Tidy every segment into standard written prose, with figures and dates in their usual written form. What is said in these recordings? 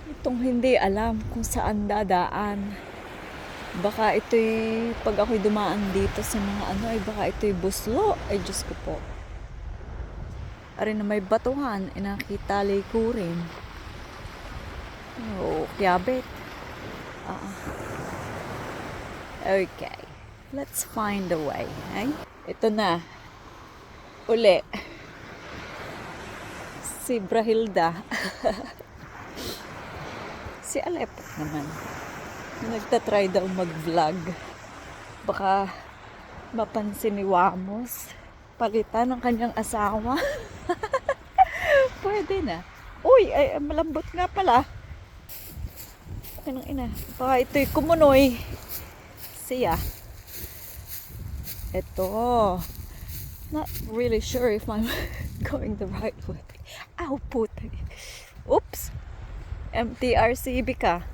Itong hindi alam kung saan dadaan. Baka ito'y, pag ako'y dumaan dito sa mga ano, ay baka ito'y buslo. Ay, Diyos ko po. Ari na may batuhan, inakita likurin. Oh, kiyabit. Okay. Let's find a way. Ay? Ito na. Uli. Si Brahilda. Si Alepot naman. Nagtatry daw mag-vlog. Baka mapansin ni Wamos. Palitan ng kanyang asawa. Pwede na. Uy, ay, malambot nga pala. Anong ina? Baka ito'y kumunoy. Siya. Ito. Not really sure if I'm going the right way. Ow, puti. Oops. MTRCB ka.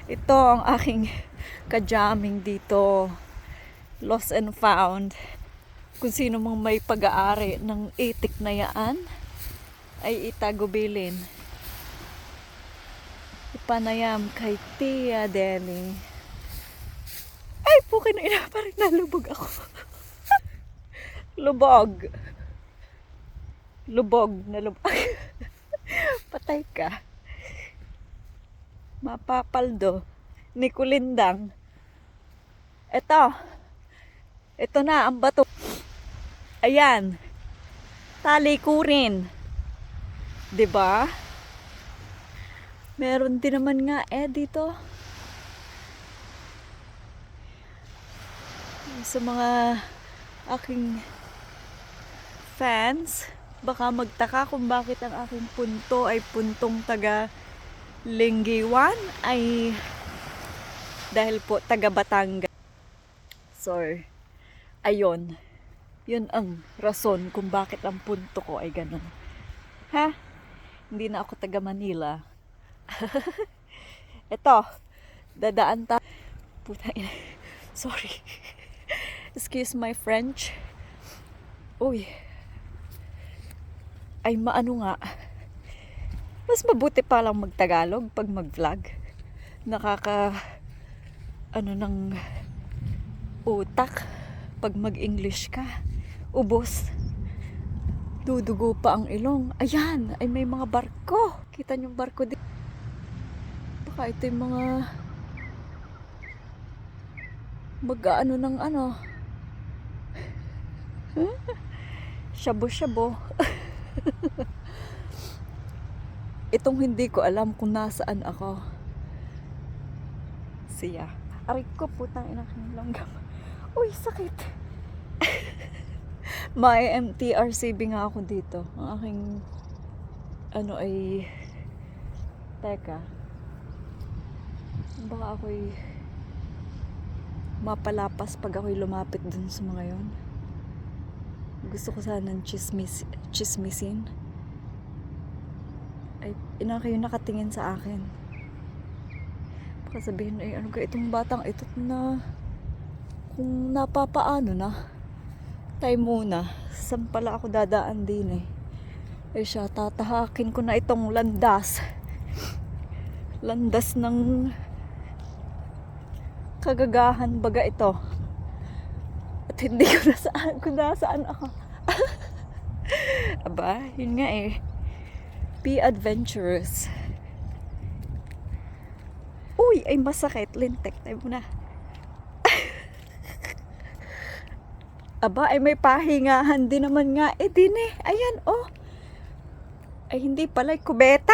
Ito ang aking kajaming dito. Lost and found. Kung sino mang may pag-aari ng itik na yaan, ay itagubilin. Ipanayam kay Tia Deli. Ay, pukin na ina, parang nalubog ako. Lubog. Lubog na lubog. Patay ka. Mapapaldo. Ni Kulindang. Ito na ang bato. Ayan. Talikurin. 'Di ba? Meron din naman nga dito. Sa mga aking fans, baka magtaka kung bakit ang aking punto ay puntong taga Lingiwan, ay dahil po taga Batangas. So, ayun. Yun ang rason kung bakit ang punto ko ay ganun. Ha? Hindi na ako taga Manila. Ito, dadaan ta. Puta ina. Sorry. Excuse my French. Uy. Ay maano nga. Mas mabuti pa lang magtagalog pag mag-vlog. Ano ng utak pag mag-English ka. Ubos. Dudugo pa ang ilong. Ayan, ay may mga barko. Kita niyo yung barko dito. Baka ito yung mga mag-ano ng ano. Shabu-shabu. Itong hindi ko alam kung nasaan ako. Siya. Aray ko, putang ina kang langgam. Uy, sakit. May MTRCB nga ako dito. Ang aking ano ay teka. Baka ako'y mapalapas pag ako'y lumapit dun sa mga yon. Gusto ko sanang chismisin. Ay, kayo nakatingin sa akin. Baka sabihin, ay ano ka itong batang ito na kung napapaano na. Tayo muna. Saan pala ako dadaan din eh. Eh siya, tatahakin ko na itong landas. Landas ng kagagahan baga ito. At hindi ko nasaan kung nasaan ako. Aba, yun nga eh. Be adventurous. Uy, ay masakit. Lintek tayo muna. Aba, ay may pahingahan din naman nga. Din eh. Ayan, oh. Ay, hindi pala. Kubeta.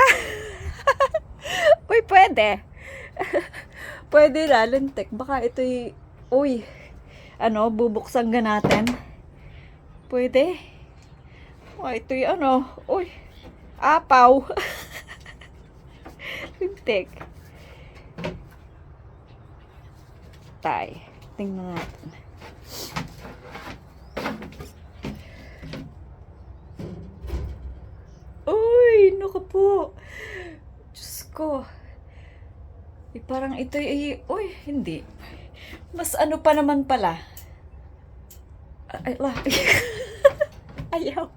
Uy, pwede. Pwede na, lintek. Baka ito'y, uy, ano, bubuksan ka natin. Pwede. Uy, ito'y ano, uy, apaw. Lintek. Tay. Tingnan natin. Uy, naku po. Diyos ko. Parang ito uy, hindi. Mas ano pa naman pala. Ay, ayaw.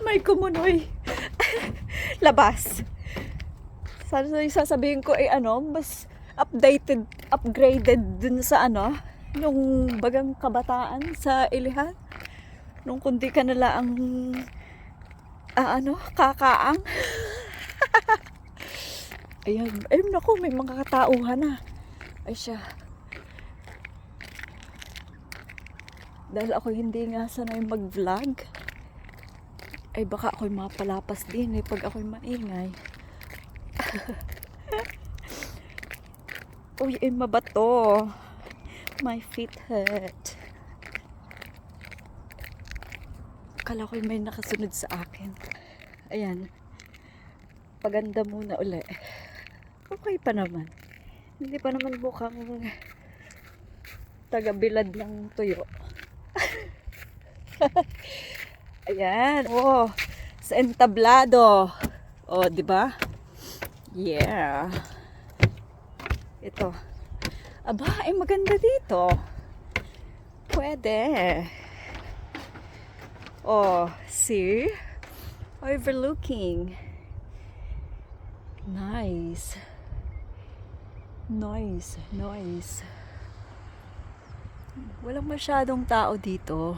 May kumunoy. labas. Sana yung sasabihin ko ay mas upgraded dun sa nung bagang kabataan sa Ilihan. Nung kundi ka nala ang kakaang. Ayan, naku, may mga katauhan na. Ay siya. Dahil ako hindi nga sanay mag-vlog, ay baka ako'y mapalapas din pag ako'y maingay. Uy, mabato. My feet hurt. Akala ko'y may nakasunod sa akin. Ayan. Paganda muna uli. Okay pa naman. Hindi pa naman mukhang taga-bilad ng tuyo. Ayan. Sa entablado. Di ba? Yeah. Ito. Aba, maganda dito. Pwede. See? Overlooking. Nice. Nice. Walang masyadong tao dito.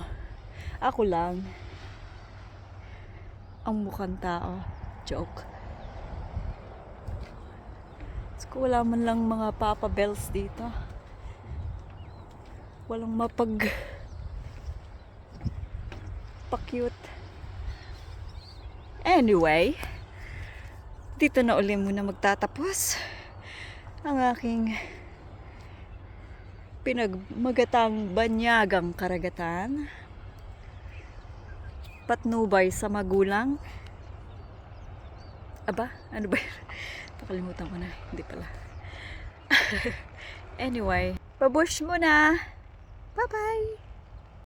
Ako lang ang mukhang tao. Joke. Wala man lang mga Papa Bells dito. Walang pa-cute. Anyway, dito na uli muna magtatapos ang aking pinagmagatang banyagang karagatan. Patnubay sa magulang. Aba, ano ba yun? Nakalimutan ko na. Hindi pala. Anyway, pabush muna. Bye-bye!